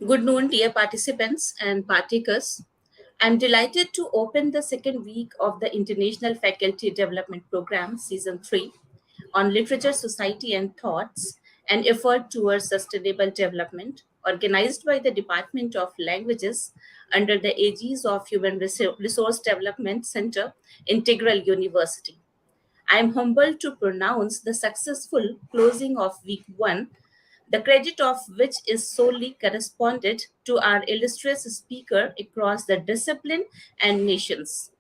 Good noon, dear participants and partakers. I'm delighted to open the second week of the International Faculty Development Program, Season 3, on Literature, Society, and Thoughts, an effort towards sustainable development, organized by the Department of Languages under the aegis of Human Resource Development Center, Integral University. I am humbled to pronounce the successful closing of Week 1, the credit of which is solely corresponded to our illustrious speaker across the discipline and nations.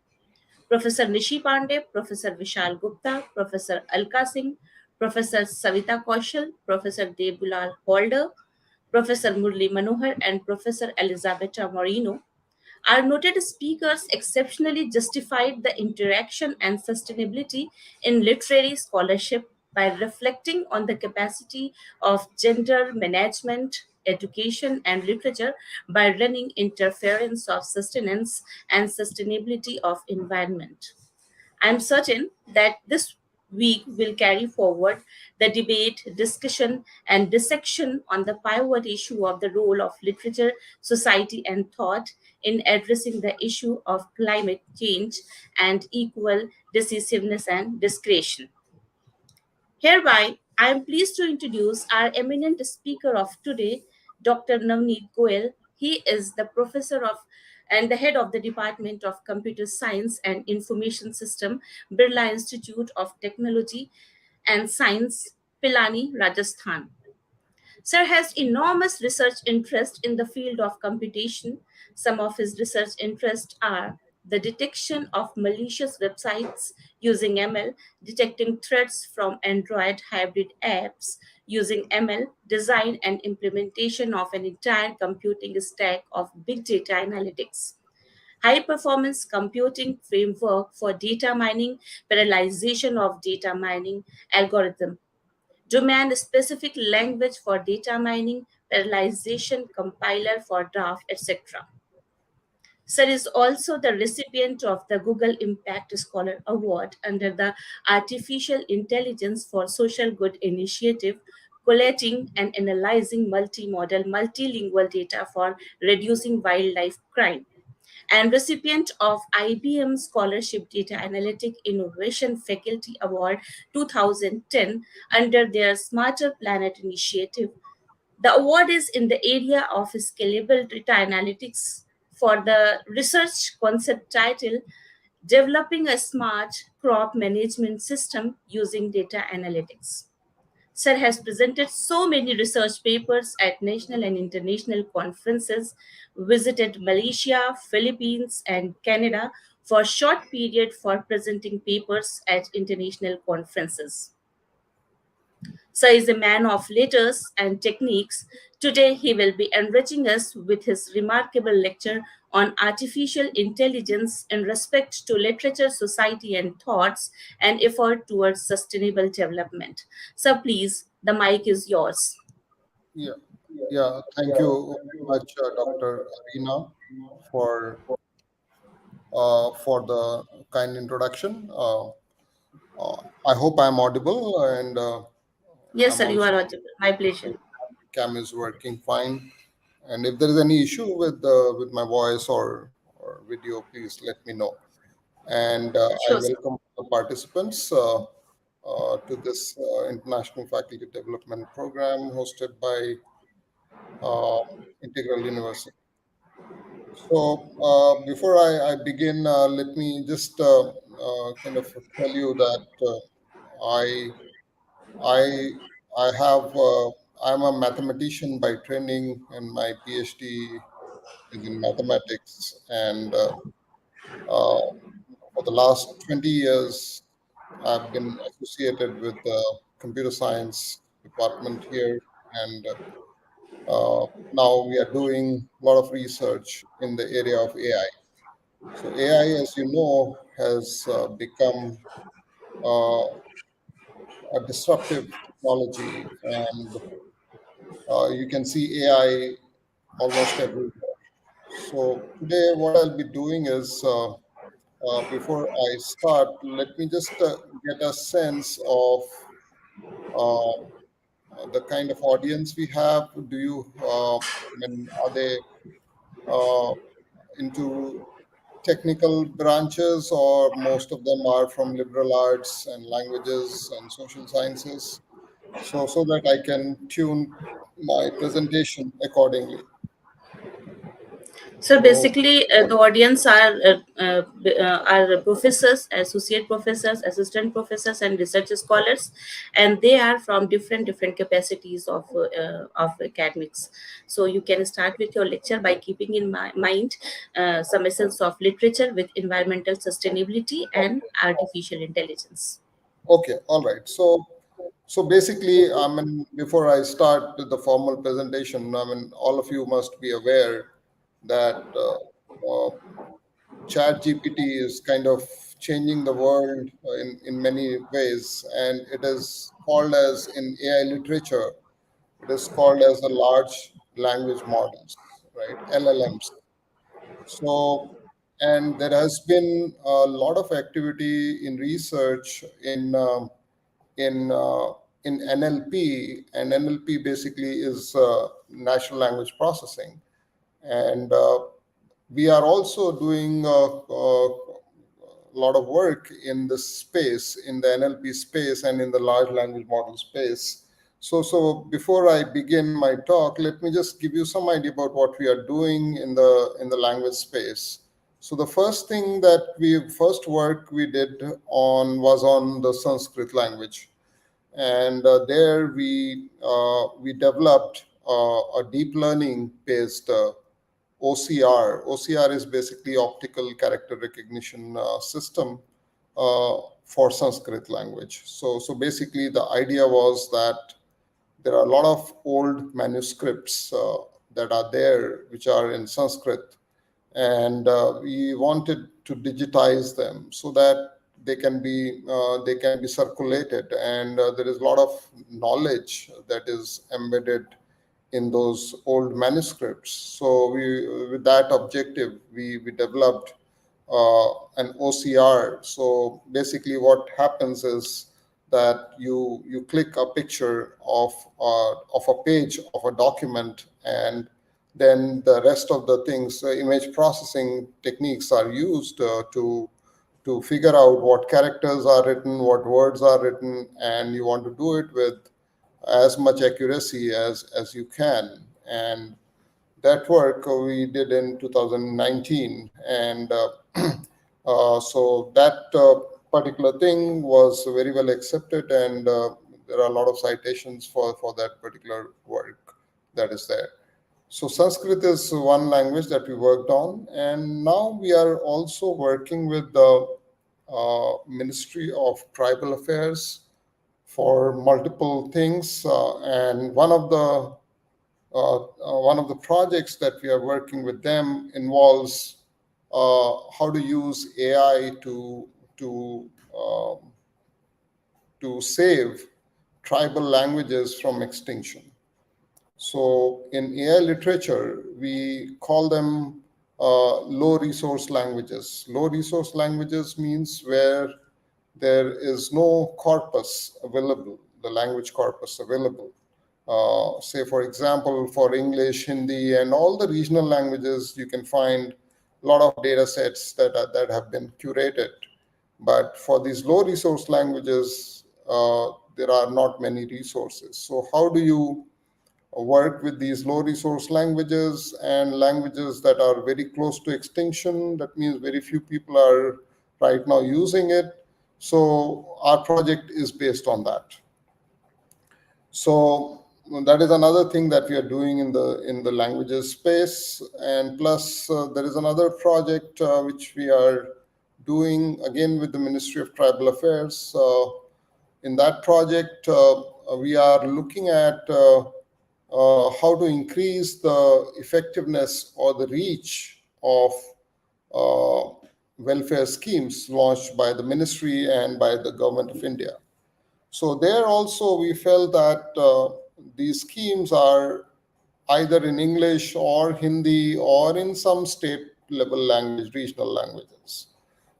Professor Nishi Pandey, Professor Vishal Gupta, Professor Alka Singh, Professor Savita Kaushal, Professor Debulal Holder, Professor Murli Manohar, and Professor Elizabeth Moreno. Our noted speakers exceptionally justified the interaction and sustainability in literary scholarship by reflecting on the capacity of gender management, education, and literature by running interference of sustenance and sustainability of environment. I'm certain that this week will carry forward the debate, discussion, and dissection on the pivot issue of the role of literature, society, and thought in addressing the issue of climate change and equal decisiveness and discretion. Hereby, I am pleased to introduce our eminent speaker of today, Dr. Navneet Goel. He is the professor of and the head of the Department of Computer Science and Information System, Birla Institute of Technology and Science, Pilani, Rajasthan. Sir has enormous research interest in the field of computation. Some of his research interests are the detection of malicious websites using ML, detecting threats from Android hybrid apps using ML, design and implementation of an entire computing stack of big data analytics, high performance computing framework for data mining, parallelization of data mining algorithm, domain specific language for data mining, parallelization compiler for draft, etc. Sir is also the recipient of the Google Impact Scholar Award under the Artificial Intelligence for Social Good initiative, collating and analyzing multimodal, multilingual data for reducing wildlife crime, and recipient of IBM Scholarship Data Analytic Innovation Faculty Award 2010 under their Smarter Planet initiative. The award is in the area of scalable data analytics for the research concept title Developing a Smart Crop Management System Using Data Analytics. Sir has presented so many research papers at national and international conferences, visited Malaysia, Philippines, and Canada for short period for presenting papers at international conferences. Sir is a man of letters and techniques. Today, he will be enriching us with his remarkable lecture on artificial intelligence in respect to literature, society, and thoughts, and effort towards sustainable development. Sir, please, the mic is yours. Yeah, yeah. Thank you very much, Dr. Arina, for for the kind introduction. I hope I'm audible, and Yes, I'm sir, you are also audible. My pleasure. cam is working fine. And if there is any issue with my voice or video, please let me know. And I Sure, sir. welcome the participants to this International Faculty Development Program hosted by uh, Integral University. So before I begin, let me just kind of tell you that I I I have I'm a mathematician by training, and my PhD is in mathematics. And uh, for the last 20 years, I've been associated with the computer science department here, and now we are doing a lot of research in the area of AI. So AI, as you know, has become uh, a disruptive technology, and you can see AI almost everywhere. So today, what I'll be doing is, before I start, let me just get a sense of uh, the kind of audience we have? Do you, are they uh, into technical branches, or most of them are from liberal arts and languages and social sciences? So that I can tune my presentation accordingly. So So, basically, the audience are professors, associate professors, assistant professors, and research scholars, and they are from different capacities of academics. So you can start with your lecture by keeping in mind some essence of literature with environmental sustainability and artificial intelligence. okay, all right. So basically, I mean, before I start the formal presentation, I mean, all of you must be aware that Chat GPT is kind of changing the world in many ways, and it is called as in AI literature, it is called as the large language models, right? LLMs. So, and there has been a lot of activity in research in in NLP, and NLP basically is natural language processing, and we are also doing a lot of work in this space, in the NLP space, and in the large language model space. So before I begin my talk, let me just give you some idea about what we are doing in the language space. So the first work we did on was on the Sanskrit language, and there we developed a deep learning based OCR. OCR is basically optical character recognition system for Sanskrit language. So basically, the idea was that there are a lot of old manuscripts that are there which are in Sanskrit, and we wanted to digitize them so that they can be circulated, and there is a lot of knowledge that is embedded in those old manuscripts. So with that objective, we developed an OCR. So basically, what happens is that you click a picture of a page of a document, and then the rest of the things, image processing techniques are used to figure out what characters are written, what words are written, and you want to do it with as much accuracy as you can. And that work we did in 2019, and so that particular thing was very well accepted, and there are a lot of citations for that particular work that is there. So Sanskrit is one language that we worked on, and now we are also working with the Ministry of Tribal Affairs for multiple things. And one of the projects that we are working with them involves how to use AI uh, to save tribal languages from extinction. So in AI literature, we call them low resource languages. Low resource languages means where there is no corpus available, the language corpus available. Say, for example, for English, Hindi, and all the regional languages, you can find a lot of data sets that have been curated. But for these low resource languages, there are not many resources. So how do you work with these low resource languages and languages that are very close to extinction? That means very few people are right now using it. So our project is based on that. So that is another thing that we are doing in the languages space. And plus, there is another project which we are doing again with the Ministry of Tribal Affairs. In that project, we are looking at how to increase the effectiveness or the reach of uh, welfare schemes launched by the ministry and by the government of India. So there also we felt that these schemes are either in English or Hindi or in some state level language, regional languages,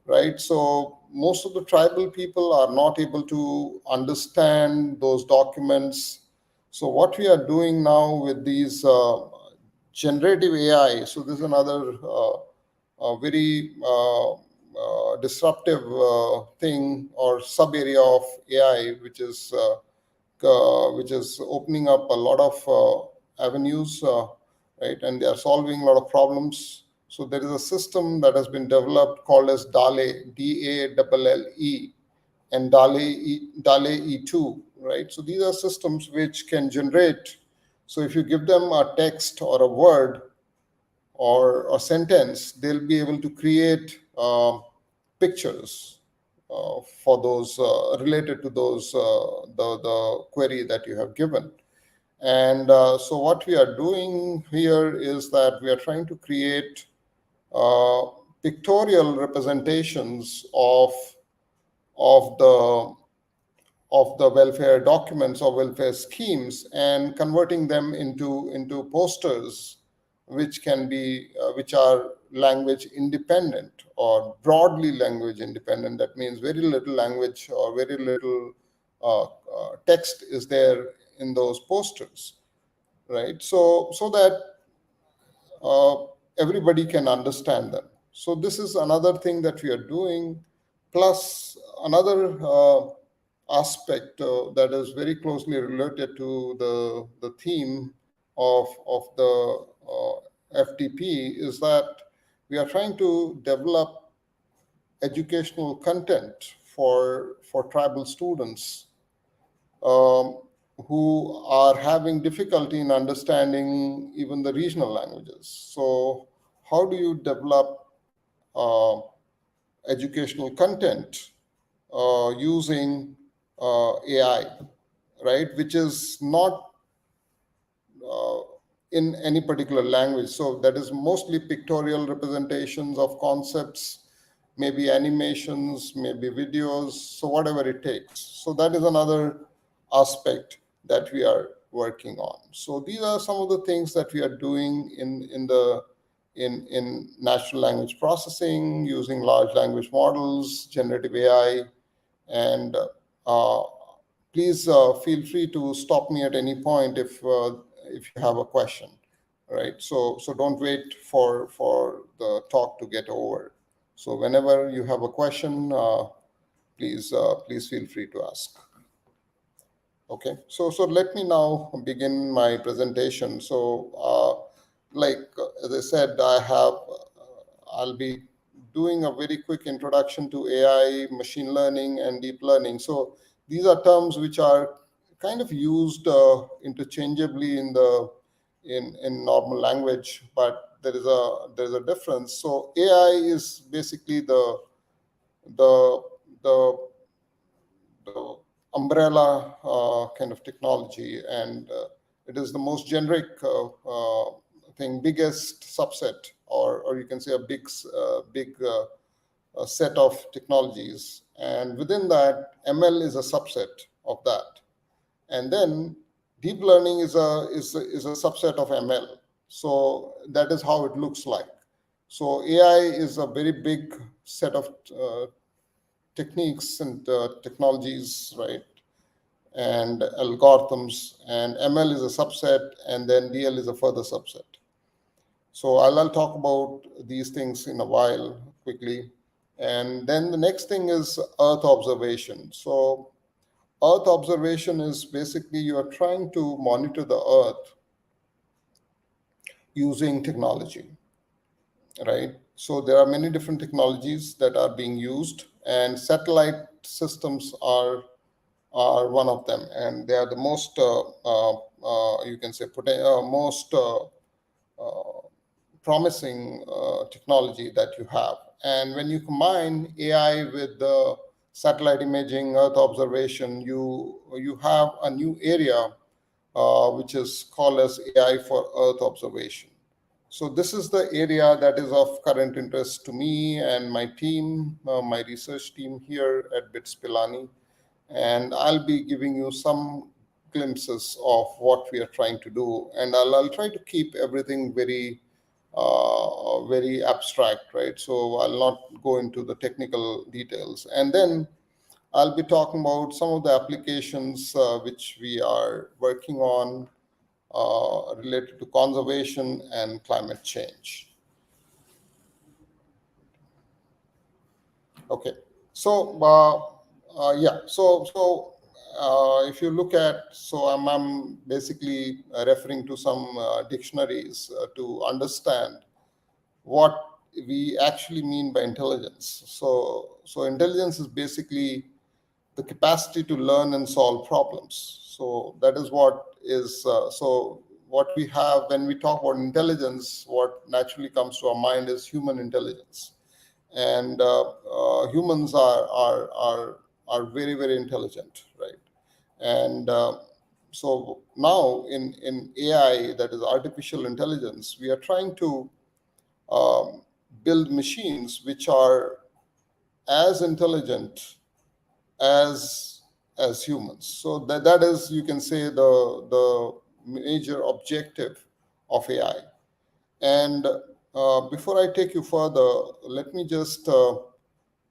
right? So most of the tribal people are not able to understand those documents. So what we are doing now with these generative AI, so this is another very disruptive thing or sub area of AI, which is opening up a lot of avenues, right? And they are solving a lot of problems. So there is a system that has been developed called as DALE, DALLE, and DALE E2, right? So these are systems which can generate. So if you give them a text or a word or a sentence, they'll be able to create pictures for those related to those the query that you have given. And so what we are doing here is that we are trying to create uh, pictorial representations of the welfare documents or welfare schemes and converting them into posters which are language independent or broadly language independent. That means very little language or very little text is there in those posters, right? So that uh, everybody can understand them. So this is another thing that we are doing. Plus another aspect that is very closely related to the theme of the FTP is that we are trying to develop educational content for tribal students um, who are having difficulty in understanding even the regional languages. So, how do you develop uh, educational content using AI, right? Which is not uh, in any particular language. So that is mostly pictorial representations of concepts, maybe animations, maybe videos, so whatever it takes. So that is another aspect that we are working on. So these are some of the things that we are doing in natural language processing using large language models, generative AI, and uh, please feel free to stop me at any point if you have a question, right? So don't wait for the talk to get over. So whenever you have a question, please feel free to ask. Okay, so let me now begin my presentation. So, as I said, I'll be doing a very quick introduction to AI, machine learning, and deep learning. So these are terms which are kind of used interchangeably in normal language, but there is a difference. So AI is basically the the the umbrella kind of technology, and it is the most generic thing, biggest subset, or you can say a big set of technologies. And within that, ML is a subset of that. And then deep learning is a subset of ML. So that is how it looks like. So AI is a very big set of techniques and technologies, right? And algorithms, and ML is a subset, and then DL is a further subset. So I'll talk about these things in a while quickly. And then the next thing is Earth observation. So Earth observation is basically you are trying to monitor the Earth using technology, right? So there are many different technologies that are being used, and satellite systems are one of them, and they are the most you can say most promising technology that you have. And when you combine AI with the satellite imaging, Earth observation, you have a new area which is called as AI for Earth observation. So this is the area that is of current interest to me and my team, my research team here at BITS Pilani. And I'll be giving you some glimpses of what we are trying to do. And I'll try to keep everything very abstract, right? So I'll not go into the technical details. And then I'll be talking about some of the applications which we are working on related to conservation and climate change. Okay, so yeah, if you look at, I'm basically referring to some dictionaries to understand what we actually mean by intelligence. So intelligence is basically the capacity to learn and solve problems. So that is what is what we have when we talk about intelligence. What naturally comes to our mind is human intelligence, and humans are very very intelligent, right? And so now in AI, that is artificial intelligence, we are trying to um, build machines which are as intelligent as humans. So that is, you can say, the major objective of AI. And before I take you further, let me just talk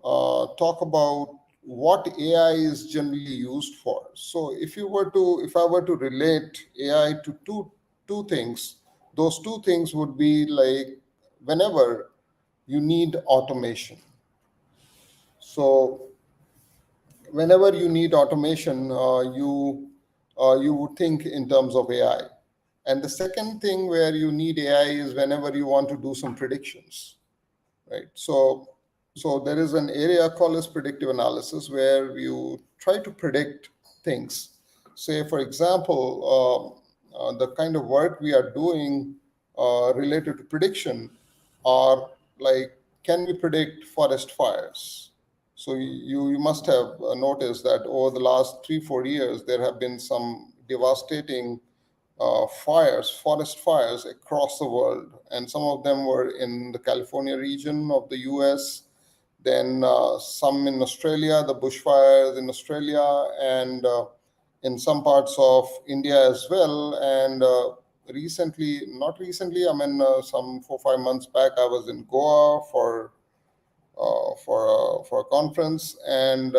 about what AI is generally used for. So if I were to relate AI to two things, those two things would be like whenever you need automation. So whenever you need automation, you would think in terms of AI. And the second thing where you need AI is whenever you want to do some predictions, right? So there is an area called as predictive analysis where you try to predict things. Say, for example, the kind of work we are doing related to prediction are like, can we predict forest fires? So you must have noticed that over the last 3 4 years there have been some devastating forest fires across the world, and some of them were in the California region of the U.S. Then some in Australia, the bushfires in Australia, and in some parts of India as well. And not recently, I mean, some 4 5 months back, I was in Goa for a conference, and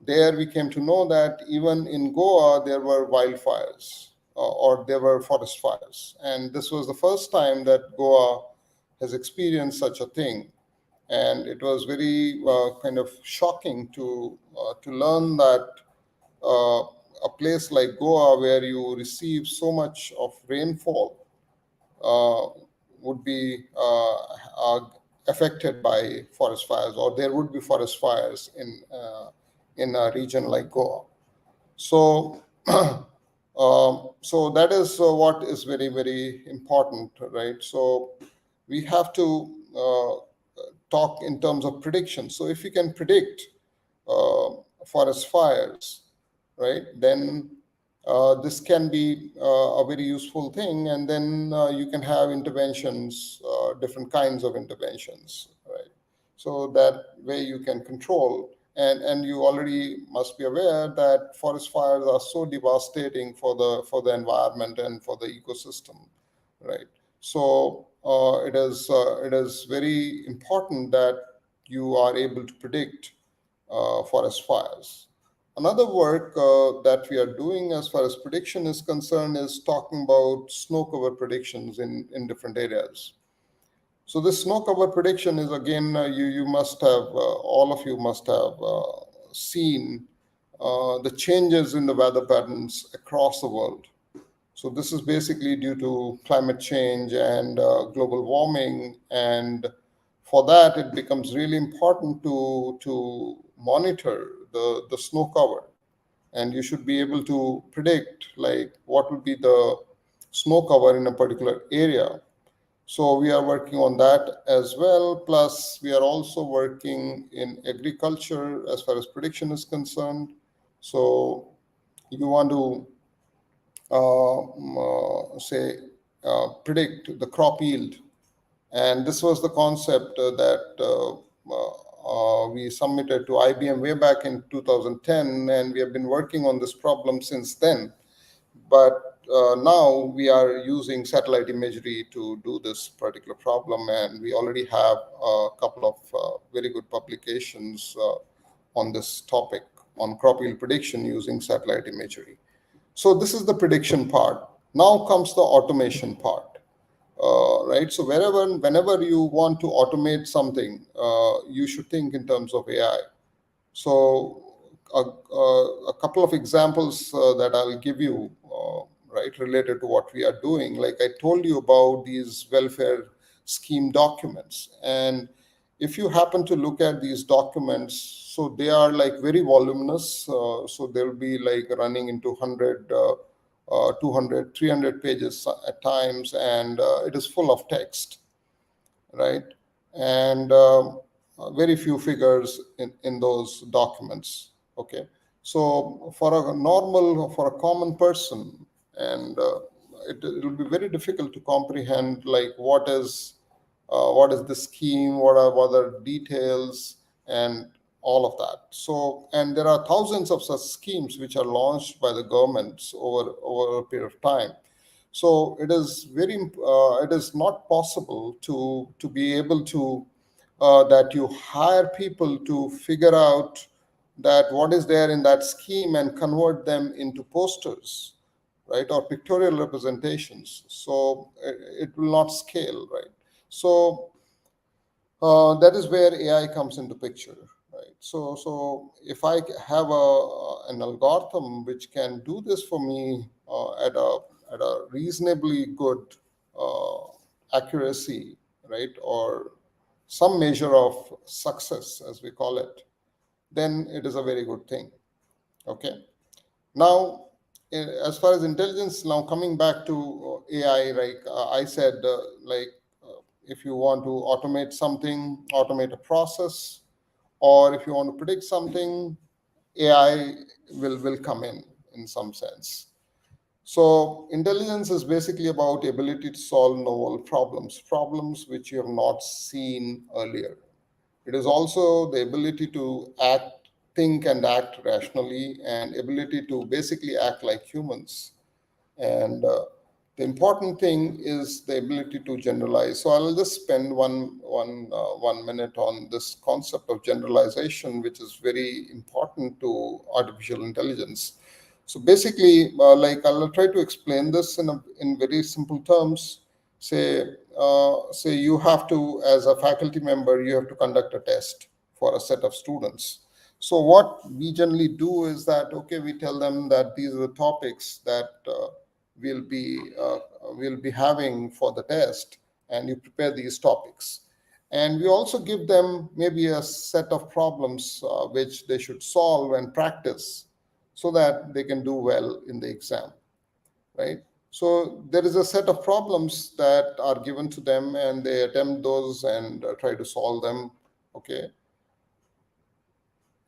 there we came to know that even in Goa there were wildfires, or there were forest fires, and this was the first time that Goa has experienced such a thing. And it was very kind of shocking to learn that uh, a place like Goa, where you receive so much of rainfall, uh, would be affected by forest fires, or there would be forest fires in a region like Goa. So, so that is what is very very important, right? So we have to talk in terms of prediction. So if you can predict uh, forest fires, right, then this can be a very useful thing, and then you can have interventions, different kinds of interventions, right? So that way you can control. And you already must be aware that forest fires are so devastating for the environment and for the ecosystem, right? So it is very important that you are able to predict forest fires. Another work that we are doing as far as prediction is concerned is talking about snow cover predictions in different areas. So this snow cover prediction is, again, you must have, all of you must have seen the changes in the weather patterns across the world. So this is basically due to climate change and global warming, and for that it becomes really important to monitor the snow cover, and you should be able to predict like what would be the snow cover in a particular area. So we are working on that as well. Plus, we are also working in agriculture as far as prediction is concerned. So you want to say predict the crop yield, and this was the concept that we submitted to IBM way back in 2010, and we have been working on this problem since then. But now we are using satellite imagery to do this particular problem, and we already have a couple of very good publications on this topic on crop yield prediction using satellite imagery. So this is the prediction part. Now comes the automation part, right? So whenever you want to automate something, you should think in terms of AI. So a couple of examples that I'll give you, right, related to what we are doing. Like I told you about these welfare scheme documents, and if you happen to look at these documents, so they are like very voluminous. So they'll be like running into 100, 200, 300 pages at times, and it is full of text, right? And very few figures in those documents. Okay, so for a common person, and it will be very difficult to comprehend like what is the scheme, what are details, and all of that. So, and there are thousands of such schemes which are launched by the governments over a period of time. So it is not possible to be able to that you hire people to figure out that what is there in that scheme and convert them into posters, right, or pictorial representations. So it will not scale, right? So that is where AI comes into picture, right? So if I have an algorithm which can do this for me at a reasonably good uh, accuracy, right, or some measure of success, as we call it, then it is a very good thing. Okay. Now, as far as intelligence, now coming back to AI, like I said, if you want to automate something, automate a process, or if you want to predict something, AI will come in some sense. So intelligence is basically about ability to solve novel problems which you have not seen earlier. It is also the ability to think and act rationally, and ability to basically act like humans. And the important thing is the ability to generalize. So I'll just spend 1 minute on this concept of generalization, which is very important to artificial intelligence. So basically, like I'll try to explain this in very simple terms. Say you have to, as a faculty member, you have to conduct a test for a set of students. So what we generally do is that, okay, we tell them that these are the topics that we'll be uh, we'll be having for the test, and you prepare these topics. And we also give them maybe a set of problems which they should solve and practice so that they can do well in the exam, right? So there is a set of problems that are given to them, and they attempt those and try to solve them. Okay,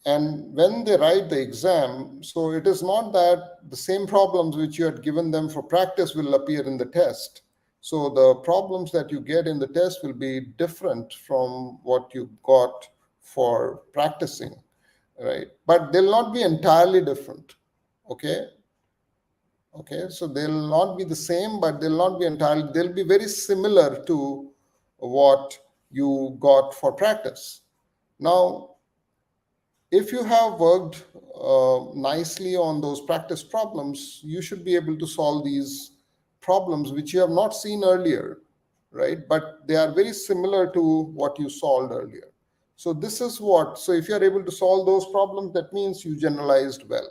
and when they write the exam, so it is not that the same problems which you had given them for practice will appear in the test. So the problems that you get in the test will be different from what you got for practicing, right? But they'll not be entirely different. Okay. Okay. So they'll not be the same, but they'll not be entirely, they'll be very similar to what you got for practice. Now, if you have worked nicely on those practice problems, you should be able to solve these problems which you have not seen earlier, right? But they are very similar to what you solved earlier. So this is what, so if you are able to solve those problems, that means you generalized well.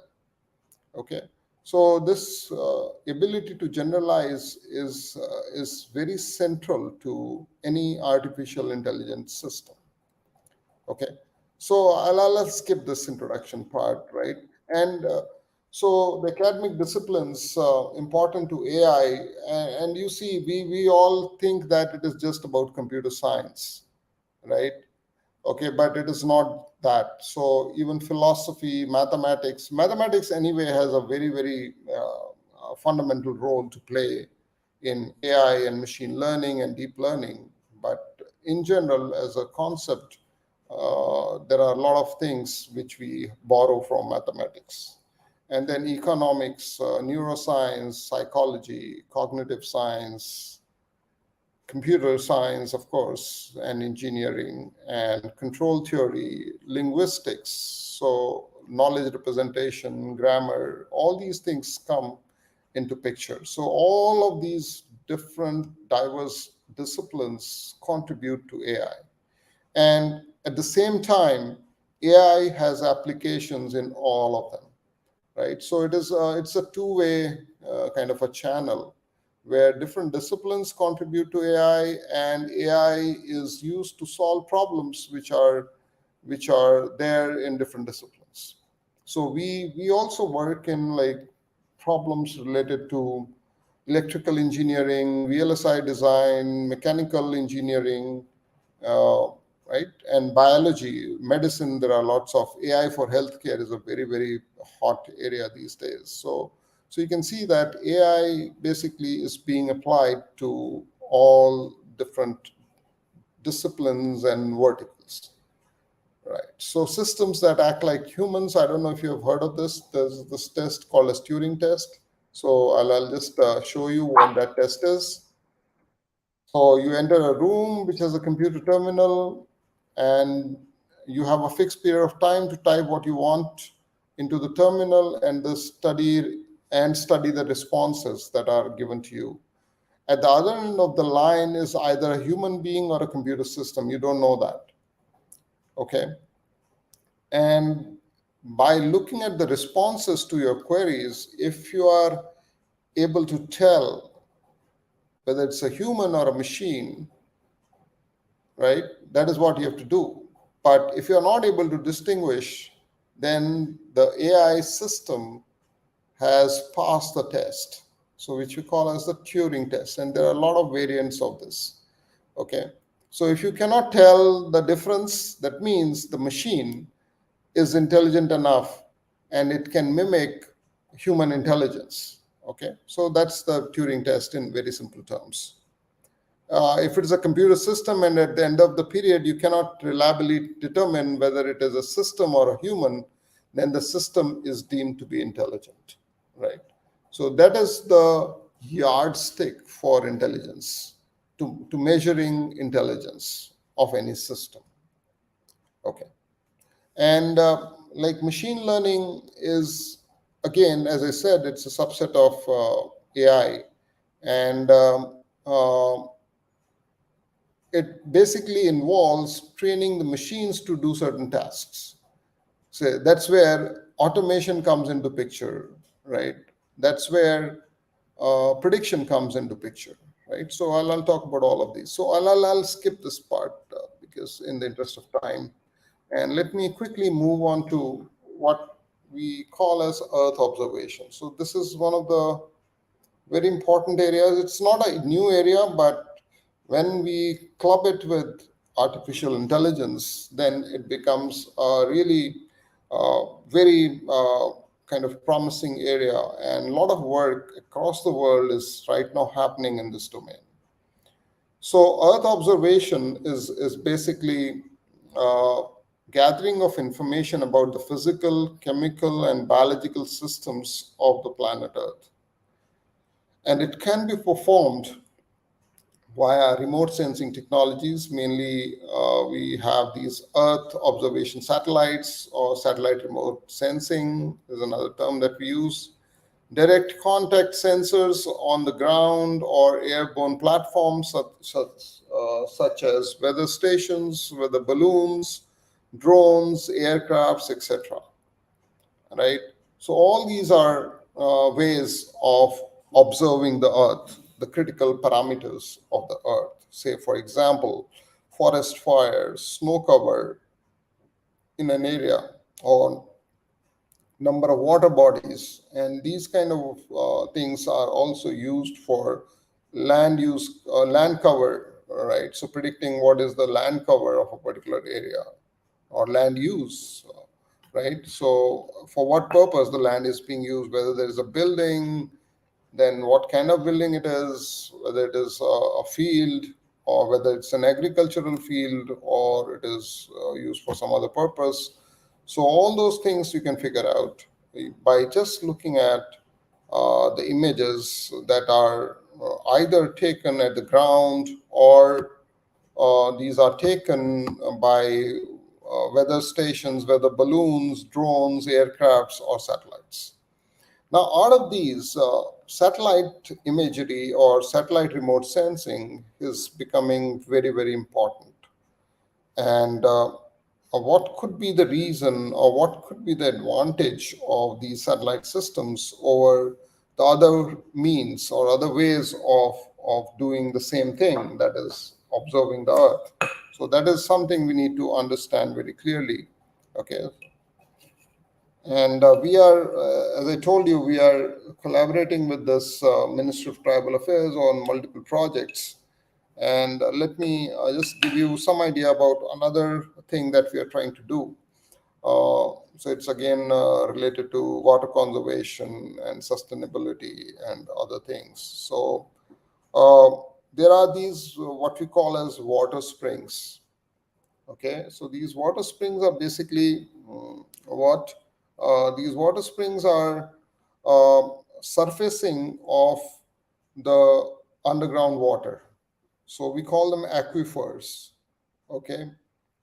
Okay. So this ability to generalize is very central to any artificial intelligence system. Okay, so I'll skip this introduction part, right? And so the academic disciplines important to AI, and you see, we all think that it is just about computer science, right? Okay, but it is not that. So even philosophy, mathematics anyway has a very fundamental role to play in AI and machine learning and deep learning. But in general, as a concept, there are a lot of things which we borrow from mathematics. And then economics, neuroscience, psychology, cognitive science, computer science, of course, and engineering, and control theory, linguistics, so knowledge representation, grammar, all these things come into picture. So all of these different diverse disciplines contribute to AI. And at the same time, AI has applications in all of them, right? So it's a two-way kind of a channel where different disciplines contribute to AI, and AI is used to solve problems which are there in different disciplines. So we also work in like problems related to electrical engineering, VLSI design, mechanical engineering, uh, right? And biology, medicine, there are lots of AI for healthcare is a very, very hot area these days. So you can see that AI basically is being applied to all different disciplines and verticals, right? So systems that act like humans, I don't know if you have heard of this. There's this test called as Turing test. So I'll just show you what that test is. So you enter a room which has a computer terminal, and you have a fixed period of time to type what you want into the terminal, and study the responses that are given to you. At the other end of the line is either a human being or a computer system. You don't know that. Okay. And by looking at the responses to your queries, if you are able to tell whether it's a human or a machine, right? That is what you have to do. But if you're not able to distinguish, then the AI system has passed the test, so which we call as the Turing test. And there are a lot of variants of this. Okay. So if you cannot tell the difference, that means the machine is intelligent enough and it can mimic human intelligence. Okay. So that's the Turing test in very simple terms. If it is a computer system and at the end of the period you cannot reliably determine whether it is a system or a human, then the system is deemed to be intelligent, right? So that is the yardstick for intelligence, to measuring intelligence of any system. Okay. And like machine learning is, again, as I said, it's a subset of AI. And it basically involves training the machines to do certain tasks. So that's where automation comes into picture, right? That's where prediction comes into picture, right? So I'll talk about all of these. So I'll skip this part because in the interest of time. And let me quickly move on to what we call as Earth observation. So this is one of the very important areas. It's not a new area, but when we club it with artificial intelligence, then it becomes a really very kind of promising area. And a lot of work across the world is right now happening in this domain. So Earth observation is basically uh, gathering of information about the physical, chemical, and biological systems of the planet Earth. And it can be performed via remote sensing technologies. Mainly, we have these Earth observation satellites, or satellite remote sensing is another term that we use. Direct contact sensors on the ground or airborne platforms such as weather stations, weather balloons, drones, aircrafts, etc. Right? So all these are ways of observing the Earth, the critical parameters of the Earth. Say, for example, forest fires, snow cover in an area, or number of water bodies, and these kind of things are also used for land cover, right? So predicting what is the land cover of a particular area, or land use, right? So for what purpose the land is being used, whether there is a building, then what kind of building it is, whether it is a field, or whether it's an agricultural field, or it is used for some other purpose. So all those things you can figure out by just looking at the images that are either taken at the ground, or these are taken by weather stations, whether balloons, drones, aircrafts, or satellites. Now, out of these, satellite imagery or satellite remote sensing is becoming very, very important. And what could be the reason, or what could be the advantage of these satellite systems over the other means or other ways of doing the same thing, that is observing the earth? So that is something we need to understand very clearly. Okay. And we are, as I told you, we are collaborating with this Ministry of Tribal Affairs on multiple projects. And let me just give you some idea about another thing that we are trying to do. So it's again related to water conservation and sustainability and other things. So uh, there are these what we call as water springs. Okay, so these water springs are basically what these water springs are uh, surfacing of the underground water. So we call them aquifers. Okay,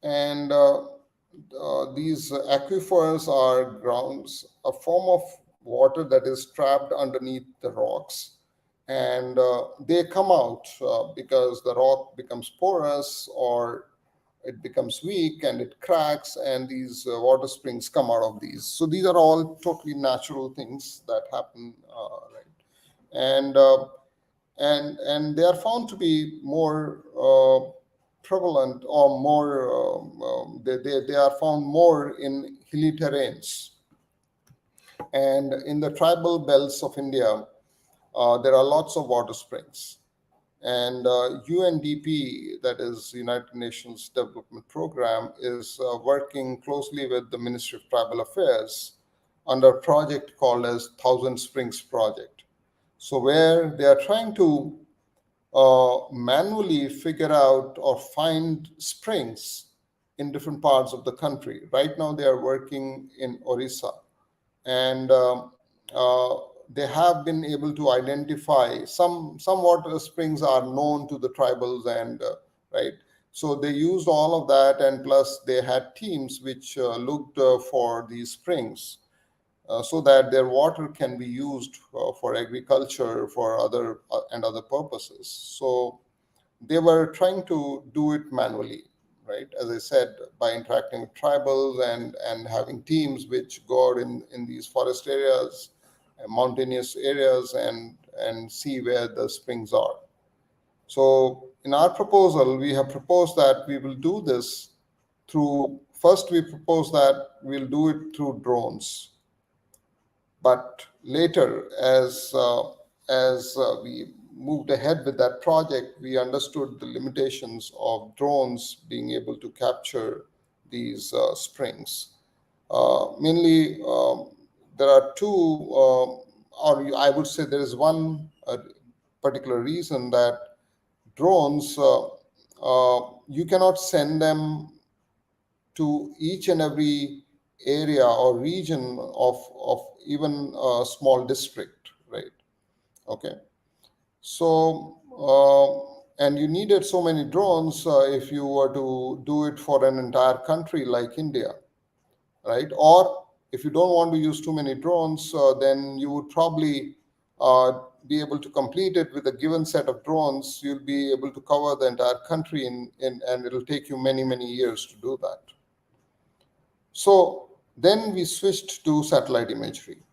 and these aquifers are grounds, a form of water that is trapped underneath the rocks, and they come out because the rock becomes porous or it becomes weak and it cracks, and these water springs come out of these. So these are all totally natural things that happen, right? And and they are found to be more prevalent, or more they are found more in hilly terrains and in the tribal belts of India. There are lots of water springs, and UNDP, that is United Nations Development Program, is working closely with the Ministry of Tribal Affairs under a project called as Thousand Springs Project. So where they are trying to manually figure out or find springs in different parts of the country. Right now, they are working in Orissa, and uh, they have been able to identify some water springs are known to the tribals, and right. So they used all of that, and plus they had teams which looked for these springs so that their water can be used for agriculture, for other and other purposes. So they were trying to do it manually, right? As I said, by interacting with tribals and having teams which go out in these forest areas, mountainous areas, and see where the springs are. So in our proposal, we have proposed that we will do this through. First, we propose that we'll do it through drones, but later, as we moved ahead with that project, we understood the limitations of drones being able to capture these springs. Mainly, there are two, or I would say there is one particular reason that drones, you cannot send them to each and every area or region of even a small district, right? Okay. So, and you needed so many drones if you were to do it for an entire country like India, right? Or if you don't want to use too many drones, then you would probably be able to complete it with a given set of drones. You'll be able to cover the entire country and it'll take you many, many years to do that. So then we switched to satellite imagery.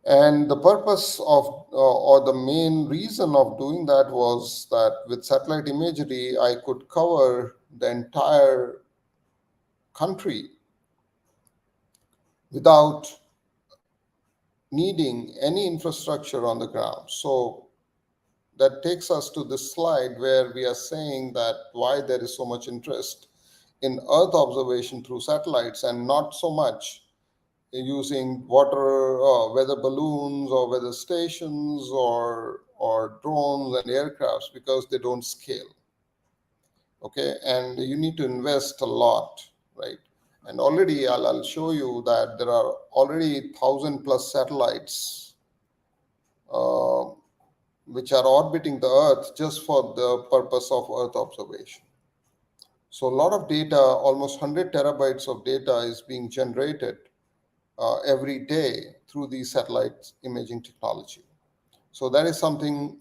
And the purpose of, or the main reason of doing that was that with satellite imagery, I could cover the entire country without needing any infrastructure on the ground. So that takes us to this slide where we are saying that why there is so much interest in Earth observation through satellites and not so much using water, weather balloons or weather stations or drones and aircrafts, because they don't scale. Okay, and you need to invest a lot, right? And already I'll show you that there are already 1,000 plus satellites uh, which are orbiting the Earth just for the purpose of Earth observation. So a lot of data, almost 100 terabytes of data, is being generated every day through the satellite imaging technology. So that is something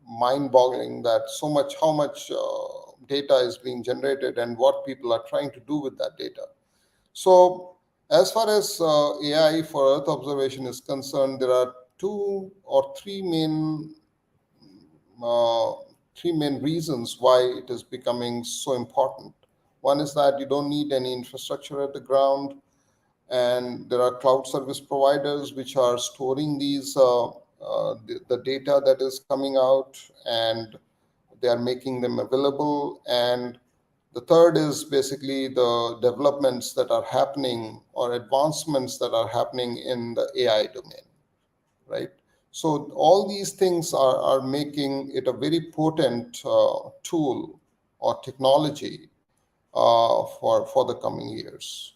mind-boggling, that so much how much data is being generated and what people are trying to do with that data. So as far as AI for Earth observation is concerned, there are two or uh, three main reasons why it is becoming so important. One is that you don't need any infrastructure at the ground, and there are cloud service providers which are storing the data that is coming out, and they are making them available. And the third is basically the developments that are happening or advancements that are happening in the AI domain, right? So all these things are making it a very potent tool or technology for the coming years.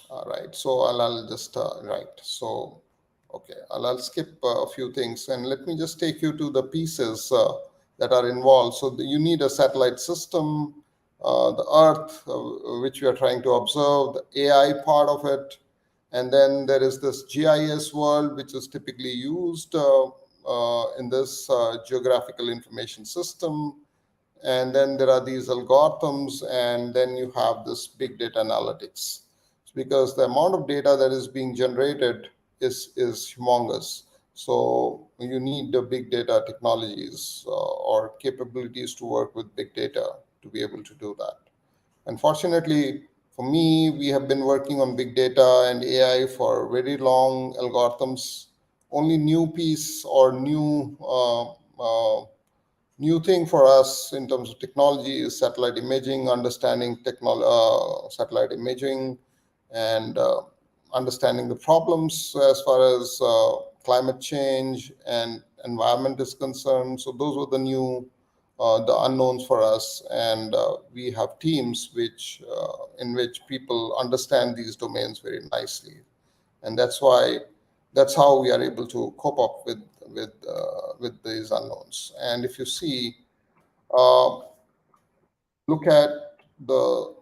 All right, so I'll just right. So, okay, I'll skip a few things and let me just take you to the pieces that are involved. So you need a satellite system, the Earth, which we are trying to observe, the AI part of it, and then there is this GIS world, which is typically used in this geographical information system. And then there are these algorithms, and then you have this big data analytics, because the amount of data that is being generated is humongous. So you need the big data technologies or capabilities to work with big data to be able to do that. Unfortunately, for me, we have been working on big data and AI for very long. Algorithms, only new piece or new thing for us in terms of technology is satellite imaging, understanding satellite imaging, and understanding the problems as far as climate change and environment is concerned. So those were the unknowns for us, and we have teams in which people understand these domains very nicely, and that's how we are able to cope up with these unknowns. And if you see, uh, look at the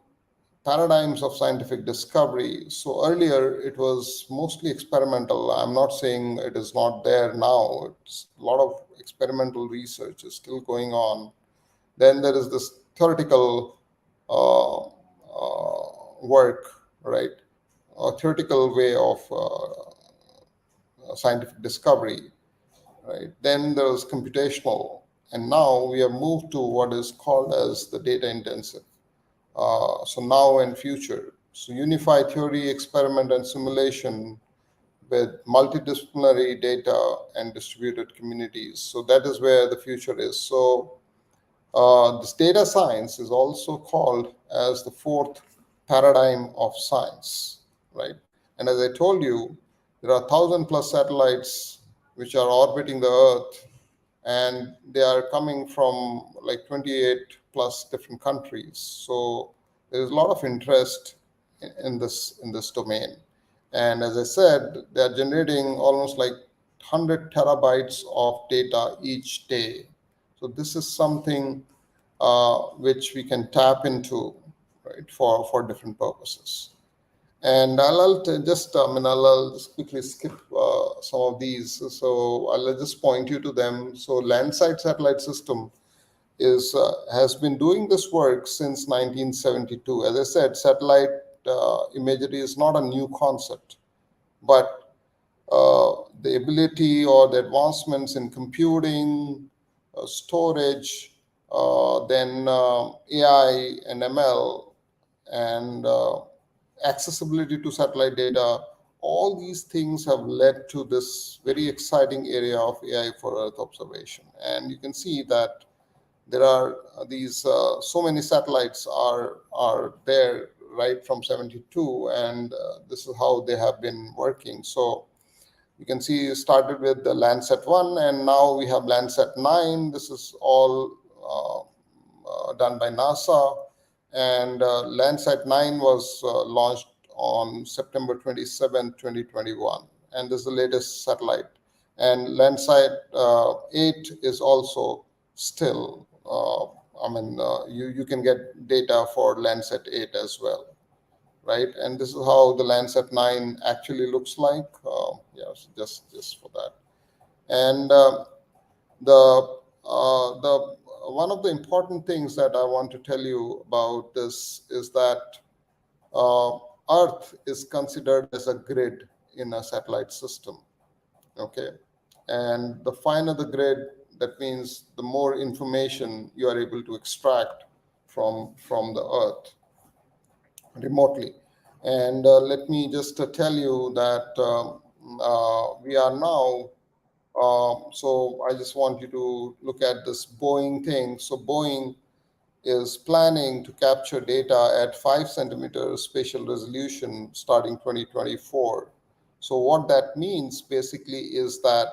paradigms of scientific discovery. So earlier it was mostly experimental. I'm not saying it is not there now. It's a lot of experimental research is still going on. Then there is this theoretical work, right? A theoretical way of scientific discovery, right? Then there was computational, and now we have moved to what is called as the data intensive. So now and future. So unify theory, experiment, and simulation with multidisciplinary data and distributed communities. So that is where the future is. So this data science is also called as the fourth paradigm of science, right? And as I told you, there are 1,000+ satellites which are orbiting the Earth, and they are coming from like 28 plus different countries. So there is a lot of interest in this domain. And as I said, they are generating almost like 100 terabytes of data each day. So this is something which we can tap into, right, for different purposes. And I'll just quickly skip some of these. So I'll just point you to them. So Landsat satellite system has been doing this work since 1972. As I said, satellite imagery is not a new concept, but the ability or the advancements in computing, storage, then AI and ML, and accessibility to satellite data, all these things have led to this very exciting area of AI for Earth observation. And you can see that there are these so many satellites are there right from 72, and this is how they have been working. So you can see it started with the Landsat 1, and now we have Landsat 9. This is all done by NASA. And Landsat 9 was launched on September 27, 2021. And this is the latest satellite. And Landsat 8 is also still, you can get data for Landsat 8 as well, right? And this is how the Landsat 9 actually looks like. Yes, just for that. And the one of the important things that I want to tell you about this is that uh, Earth is considered as a grid in a satellite system. Okay, and the finer the grid, that means the more information you are able to extract from the Earth remotely. And let me just tell you that we are now. So I just want you to look at this Boeing thing. So Boeing is planning to capture data at 5 centimeters spatial resolution starting 2024. So what that means basically is that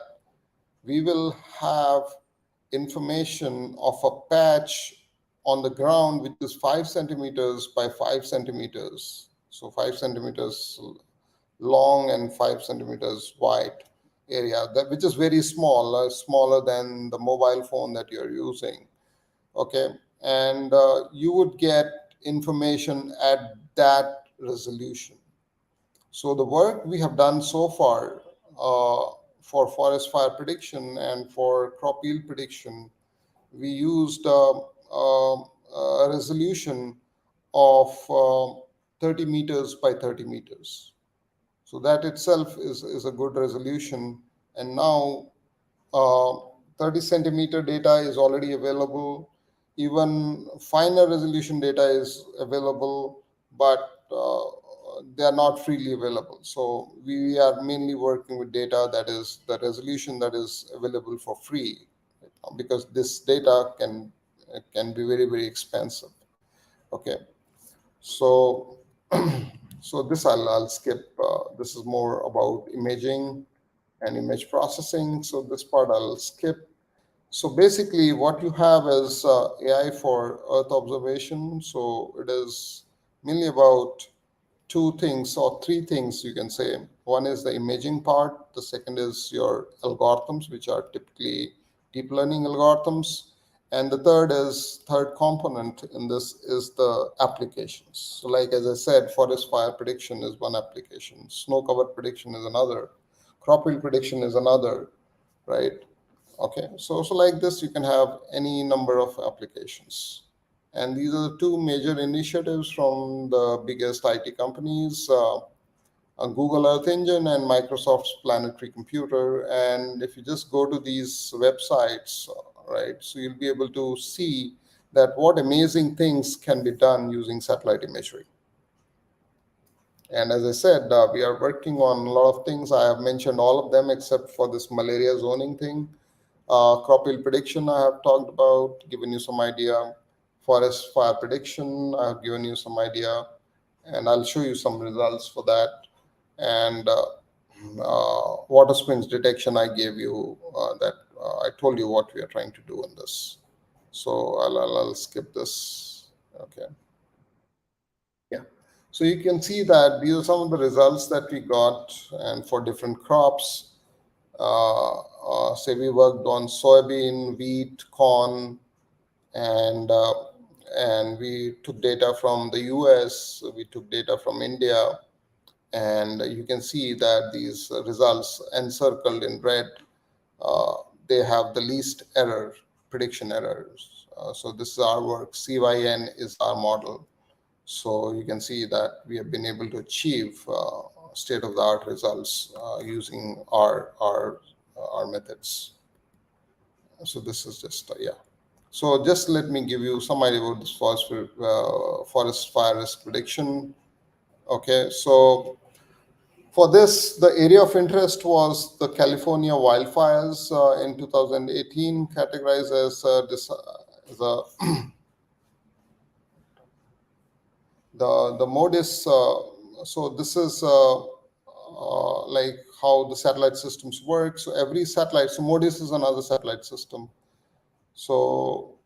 we will have information of a patch on the ground which is 5 centimeters by 5 centimeters. So 5 centimeters long and 5 centimeters wide area, that which is very small, smaller than the mobile phone that you're using. Okay, and you would get information at that resolution. So the work we have done so far for forest fire prediction and for crop yield prediction, we used a resolution of 30 meters by 30 meters. So that itself is a good resolution. And now uh, 30 centimeter data is already available. Even finer resolution data is available, but they are not freely available. So we are mainly working with data that is the resolution that is available for free, because this data can be very, very expensive. Okay, so so this I'll skip. This is more about imaging and image processing. So this part I'll skip. So basically, what you have is AI for Earth observation. So it is mainly about two things or three things you can say. One is the imaging part. The second is your algorithms, which are typically deep learning algorithms. And the third component in this is the applications. So like as I said, forest fire prediction is one application. Snow cover prediction is another. Crop yield prediction is another, right? Okay, so like this, you can have any number of applications. And these are the two major initiatives from the biggest IT companies, Google Earth Engine and Microsoft's Planetary Computer. And if you just go to these websites, right, so you'll be able to see that what amazing things can be done using satellite imagery. And as I said, we are working on a lot of things. I have mentioned all of them except for this malaria zoning thing. Crop yield prediction, I have talked about, given you some idea. Forest fire prediction, I have given you some idea, and I'll show you some results for that. And water springs detection, I gave you that. I told you what we are trying to do in this. So I'll skip this. Okay. Yeah. So you can see that these are some of the results that we got, and for different crops. Say we worked on soybean, wheat, corn, and we took data from the US, we took data from India, and you can see that these results encircled in red, uh, they have the least error, prediction errors. So this is our work. CYN is our model. So you can see that we have been able to achieve state-of-the-art results using our methods. So this is just yeah. So just let me give you some idea about this forest fire risk prediction. Okay, so for this, the area of interest was the California wildfires in 2018, categorized as a the MODIS. So this is like how the satellite systems work. So every satellite, so MODIS is another satellite system. So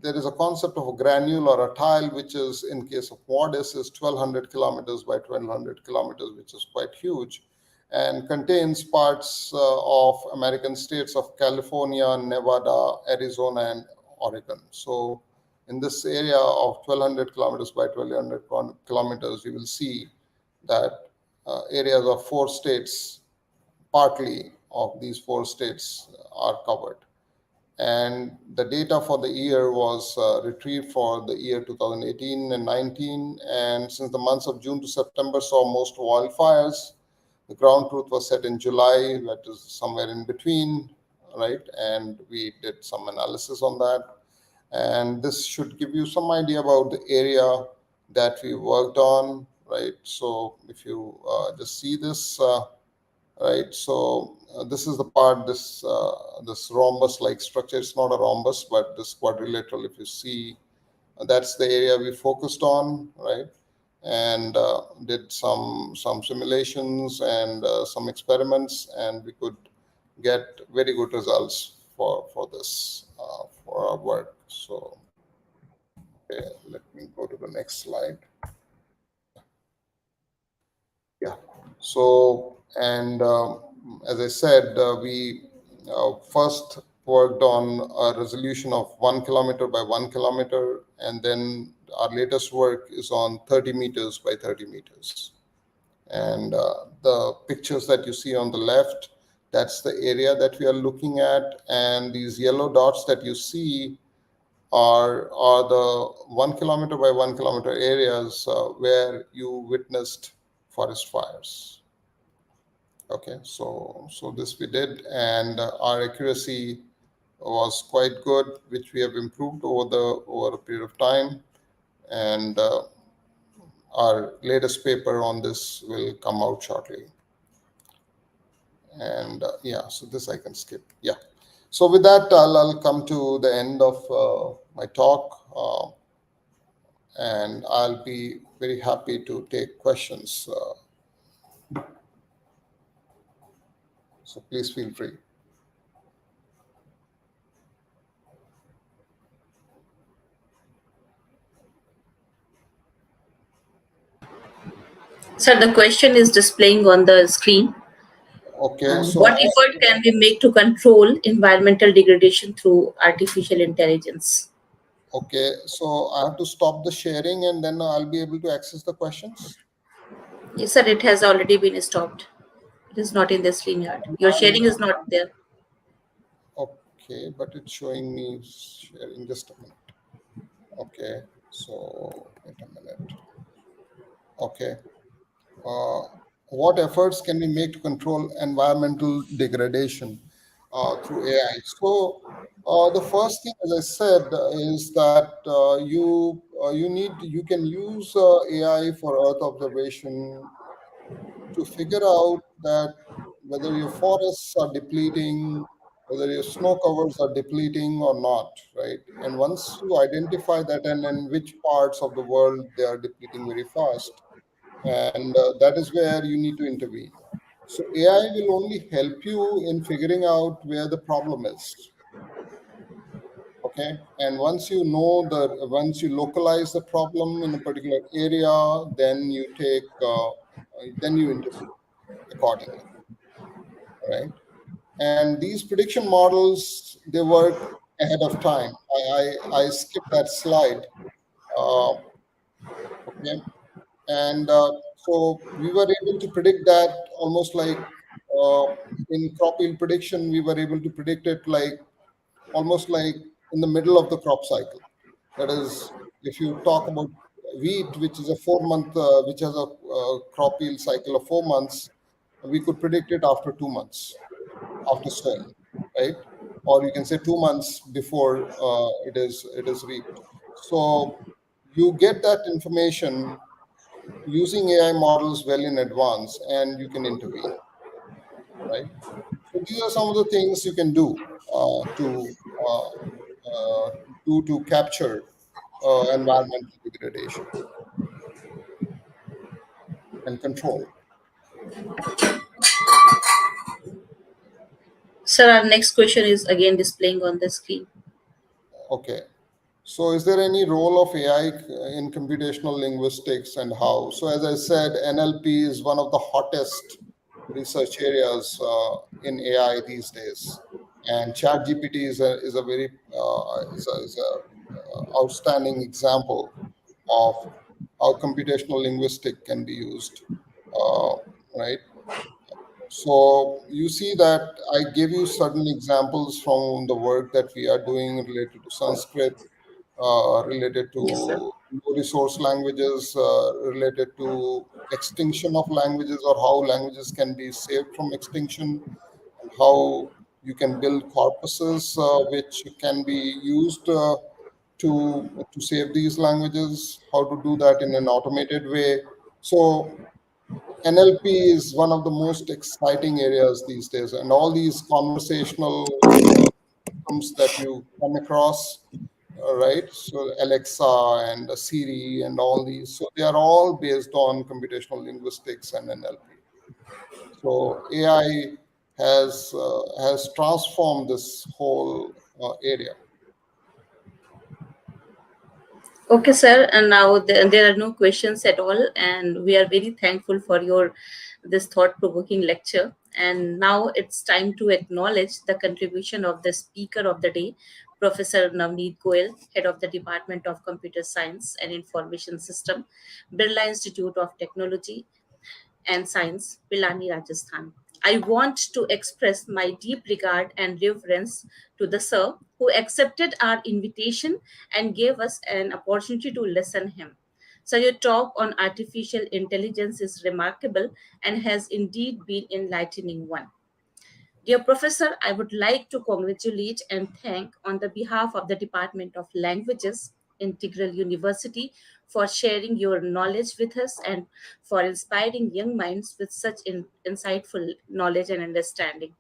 there is a concept of a granule or a tile, which is in case of MODIS is 1200 kilometers by 1200 kilometers, which is quite huge. and contains parts of American states of California, Nevada, Arizona, and Oregon. So, in this area of 1,200 kilometers by 1,200 kilometers, you will see that areas of four states, partly of these four states, are covered. And the data for the year was retrieved for the year 2018 and 19. And since the months of June to September saw most wildfires, the ground truth was set in July, that is somewhere in between, right? And we did some analysis on that. And this should give you some idea about the area that we worked on, right? So if you just see this, right? So this is the part, this rhombus-like structure. It's not a rhombus, but this quadrilateral. If you see, that's the area we focused on, right? And did some simulations and some experiments, and we could get very good results for this for our work. So okay, let me go to the next slide. Yeah. So, and as I said, we first worked on a resolution of 1 kilometer by 1 kilometer, and then our latest work is on 30 meters by 30 meters. And the pictures that you see on the left, that's the area that we are looking at. And these yellow dots that you see are the 1 kilometer by 1 kilometer areas where you witnessed forest fires. Okay, so this we did, and our accuracy was quite good, which we have improved over a period of time. And our latest paper on this will come out shortly. And yeah, so this I can skip. Yeah. So with that, I'll come to the end of my talk, and I'll be very happy to take questions. So please feel free. Sir, the question is displaying on the screen. Okay, so What effort can we make to control environmental degradation through artificial intelligence? okay, so I have to stop the sharing, and then I'll be able to access the questions. Yes, sir, it has already been stopped. It is not in the screen yet. Your sharing is not there. Okay, but it's showing me sharing. Just a minute. Okay, so wait a minute. Okay. Uh, what efforts can we make to control environmental degradation through AI? So the first thing, as I said, is that you can use AI for Earth observation to figure out that whether your forests are depleting, whether your snow covers are depleting or not, right? And once you identify that, and in which parts of the world they are depleting very fast, and that is where you need to intervene. So AI will only help you in figuring out where the problem is. Okay, and once you localize the problem in a particular area, then you intervene accordingly. Right? And these prediction models, they work ahead of time. I skipped that slide. Uh, okay, and so we were able to predict that almost like uh, in crop yield prediction, we were able to predict it like almost like in the middle of the crop cycle. That is, if you talk about wheat, which is a 4 month, which has a crop yield cycle of 4 months, we could predict it after 2 months after sowing, right? Or you can say 2 months before it is reaped. So you get that information using AI models well in advance, and you can intervene, right? So these are some of the things you can do uh, to capture environmental degradation and control. Sir, our next question is again displaying on the screen. Okay. So is there any role of AI in computational linguistics, and how? So as I said, NLP is one of the hottest research areas in AI these days. And ChatGPT is a very is a outstanding example of how computational linguistic can be used, uh, right? So you see that I gave you certain examples from the work that we are doing related to Sanskrit, related to Yes, sir. low resource languages, related to extinction of languages, or how languages can be saved from extinction, and how you can build corpuses which can be used to save these languages, how to do that in an automated way. So NLP is one of the most exciting areas these days, and all these conversational systems that you come across, right? So Alexa and Siri and all these, so they are all based on computational linguistics and NLP. So AI has transformed this whole area. Okay, sir. And now there are no questions at all, and we are very thankful for your this thought-provoking lecture. And now it's time to acknowledge the contribution of the speaker of the day, Professor Navneet Goel, Head of the Department of Computer Science and Information System, Birla Institute of Technology and Science, Pilani, Rajasthan. I want to express my deep regard and reverence to the sir who accepted our invitation and gave us an opportunity to listen him. So your talk on artificial intelligence is remarkable and has indeed been enlightening one. Dear Professor, I would like to congratulate and thank on the behalf of the Department of Languages, Integral University, for sharing your knowledge with us and for inspiring young minds with such insightful knowledge and understanding.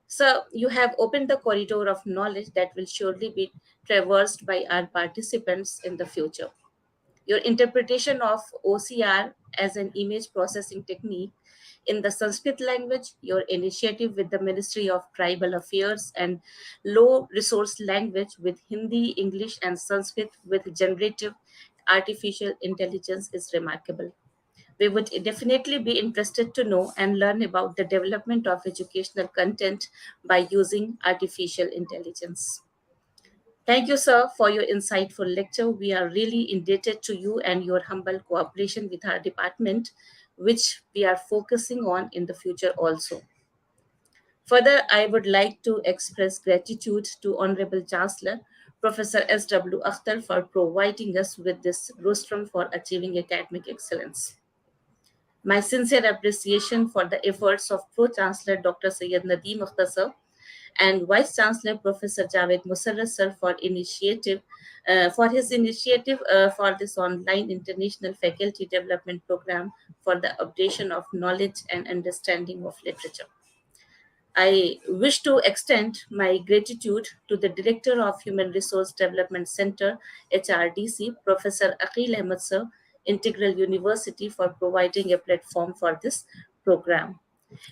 So, you have opened the corridor of knowledge that will surely be traversed by our participants in the future. Your interpretation of OCR as an image processing technique in the Sanskrit language, your initiative with the Ministry of Tribal Affairs and low resource language with Hindi, English, and Sanskrit with generative artificial intelligence is remarkable. We would definitely be interested to know and learn about the development of educational content by using artificial intelligence. Thank you, sir, for your insightful lecture. We are really indebted to you and your humble cooperation with our department, which we are focusing on in the future also. Further, I would like to express gratitude to Honorable Chancellor Professor S.W. Akhtar for providing us with this rostrum for achieving academic excellence. My sincere appreciation for the efforts of Pro Chancellor Dr. Syed Nadeem Akhtar sir and Vice Chancellor Professor Javed Musarrar sir for his initiative for this online international faculty development program for the updation of knowledge and understanding of literature. I wish to extend my gratitude to the Director of Human Resource Development Center, HRDC, Professor Aqil Ahmed Sir, Integral University, for providing a platform for this program.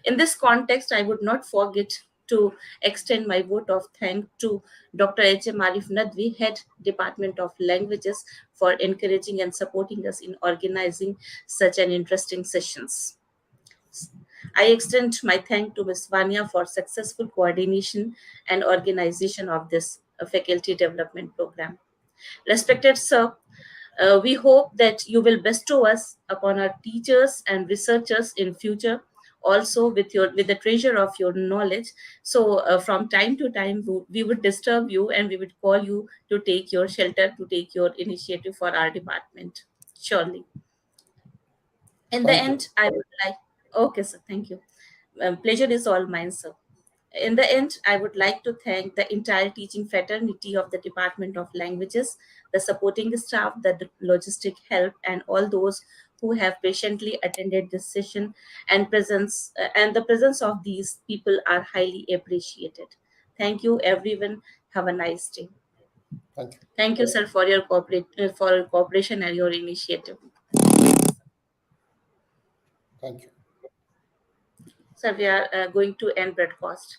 In this context, I would not forget to extend my vote of thanks to Dr. H.M. Arif Nadvi, Head Department of Languages, for encouraging and supporting us in organizing such an interesting sessions. I extend my thanks to Ms. Vanya for successful coordination and organization of this faculty development program. Respected sir, we hope that you will bestow us upon our teachers and researchers in future also with the treasure of your knowledge. So from time to time we would disturb you and we would call you to take your shelter, to take your initiative for our department, surely. In the Thank you. end, I would like, okay, sir, thank you. Pleasure is all mine, sir. In the end, I would like to thank the entire teaching fraternity of the Department of Languages, the supporting staff, the logistic help, and all those who have patiently attended this session and the presence of these people are highly appreciated. Thank you, everyone. Have a nice day. Thank you. Thank you, sir, for your cooperation and your initiative. Thank you. Sir, we are going to end broadcast.